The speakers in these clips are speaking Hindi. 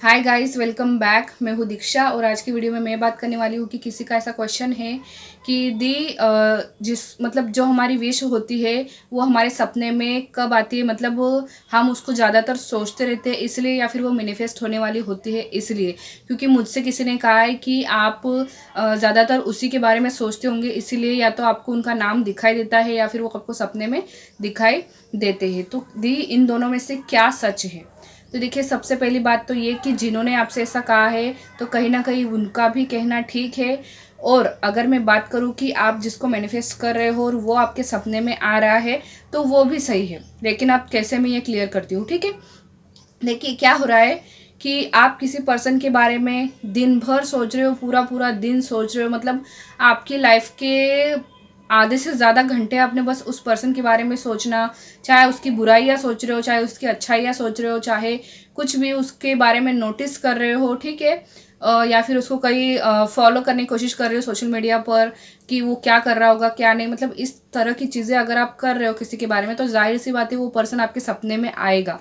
Hi guys, welcome back. मैं हूँ दीक्षा और आज की वीडियो में मैं बात करने वाली हूँ कि किसी का ऐसा क्वेश्चन है कि जिस मतलब जो हमारी विश होती है वो हमारे सपने में कब आती है। मतलब हम उसको ज़्यादातर सोचते रहते हैं इसलिए, या फिर वो मैनिफेस्ट होने वाली होती है इसलिए। क्योंकि मुझसे किसी ने कहा है कि आप ज़्यादातर उसी के बारे में सोचते होंगे, इसीलिए या तो आपको उनका नाम दिखाई देता है या फिर वो आपको सपने में दिखाई देते हैं। तो दी इन दोनों में से क्या सच है? तो देखिए, सबसे पहली बात तो ये कि जिन्होंने आपसे ऐसा कहा है तो कहीं ना कहीं उनका भी कहना ठीक है। और अगर मैं बात करूँ कि आप जिसको मैनिफेस्ट कर रहे हो और वो आपके सपने में आ रहा है तो वो भी सही है, लेकिन आप कैसे, मैं ये क्लियर करती हूँ। ठीक है, देखिए क्या हो रहा है कि आप किसी पर्सन के बारे में दिन भर सोच रहे हो, पूरा पूरा दिन सोच रहे हो। मतलब आपकी लाइफ के आधे से ज़्यादा घंटे आपने बस उस पर्सन के बारे में सोचना, चाहे उसकी बुराइयाँ सोच रहे हो, चाहे उसकी अच्छाइयाँ सोच रहे हो, चाहे कुछ भी उसके बारे में नोटिस कर रहे हो। ठीक है, या फिर उसको कहीं फॉलो करने की कोशिश कर रहे हो सोशल मीडिया पर कि वो क्या कर रहा होगा क्या नहीं। मतलब इस तरह की चीज़ें अगर आप कर रहे हो किसी के बारे में तो जाहिर सी बात है वो पर्सन आपके सपने में आएगा।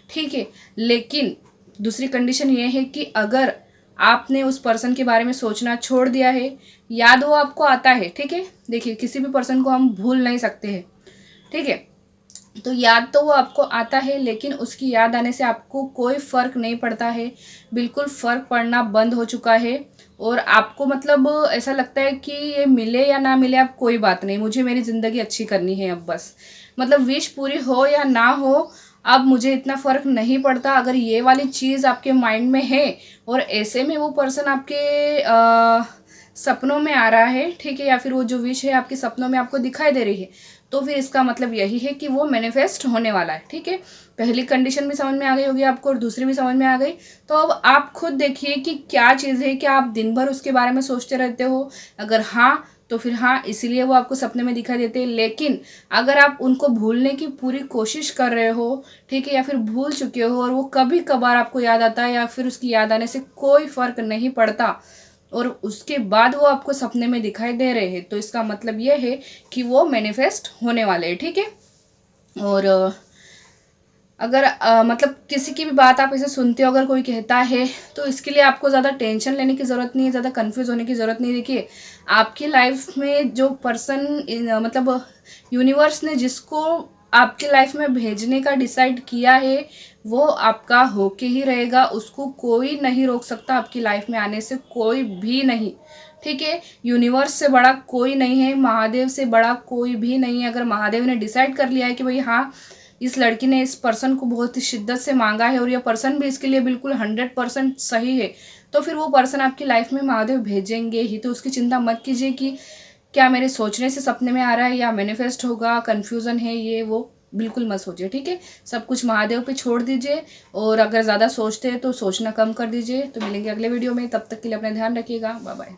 ठीक है, लेकिन दूसरी कंडीशन ये है कि अगर आपने उस पर्सन के बारे में सोचना छोड़ दिया है, याद वो आपको आता है। ठीक है, देखिए किसी भी पर्सन को हम भूल नहीं सकते हैं। ठीक है, तो याद तो वो आपको आता है, लेकिन उसकी याद आने से आपको कोई फ़र्क नहीं पड़ता है। बिल्कुल फ़र्क पड़ना बंद हो चुका है। और आपको मतलब ऐसा लगता है कि ये मिले या ना मिले अब कोई बात नहीं, मुझे मेरी ज़िंदगी अच्छी करनी है अब बस। मतलब विश पूरी हो या ना हो, अब मुझे इतना फ़र्क नहीं पड़ता। अगर ये वाली चीज़ आपके माइंड में है और ऐसे में वो पर्सन आपके सपनों में आ रहा है, ठीक है, या फिर वो जो विश है आपके सपनों में आपको दिखाई दे रही है, तो फिर इसका मतलब यही है कि वो मैनिफेस्ट होने वाला है। ठीक है, पहली कंडीशन भी समझ में आ गई होगी आपको और दूसरी भी समझ में आ गई। तो अब आप खुद देखिए कि क्या चीज़ है। क्या आप दिन भर उसके बारे में सोचते रहते हो? अगर हाँ तो फिर हाँ, इसीलिए वो आपको सपने में दिखाई देते हैं। लेकिन अगर आप उनको भूलने की पूरी कोशिश कर रहे हो, ठीक है, या फिर भूल चुके हो और वो कभी कभार आपको याद आता है या फिर उसकी याद आने से कोई फर्क नहीं पड़ता और उसके बाद वो आपको सपने में दिखाई दे रहे हैं, तो इसका मतलब ये है कि वो मैनिफेस्ट होने वाले हैं। ठीक है, और अगर मतलब किसी की भी बात आप ऐसे सुनते हो, अगर कोई कहता है, तो इसके लिए आपको ज़्यादा टेंशन लेने की ज़रूरत नहीं है, ज़्यादा कंफ्यूज होने की ज़रूरत नहीं है। देखिए, आपकी लाइफ में जो पर्सन मतलब यूनिवर्स ने जिसको आपकी लाइफ में भेजने का डिसाइड किया है वो आपका होके ही रहेगा। उसको कोई नहीं रोक सकता आपकी लाइफ में आने से, कोई भी नहीं। ठीक है, यूनिवर्स से बड़ा कोई नहीं है, महादेव से बड़ा कोई भी नहीं है। अगर महादेव ने डिसाइड कर लिया है कि भाई हाँ, इस लड़की ने इस पर्सन को बहुत ही शिद्दत से मांगा है और यह पर्सन भी इसके लिए बिल्कुल 100% सही है, तो फिर वो पर्सन आपकी लाइफ में महादेव भेजेंगे ही। तो उसकी चिंता मत कीजिए कि क्या मेरे सोचने से सपने में आ रहा है या मैनिफेस्ट होगा, कन्फ्यूज़न है ये वो, बिल्कुल मत सोचिए। ठीक है, सब कुछ महादेव पे छोड़ दीजिए और अगर ज़्यादा सोचते हैं तो सोचना कम कर दीजिए। तो मिलेंगे अगले वीडियो में, तब तक के लिए अपना ध्यान रखिएगा। Bye bye.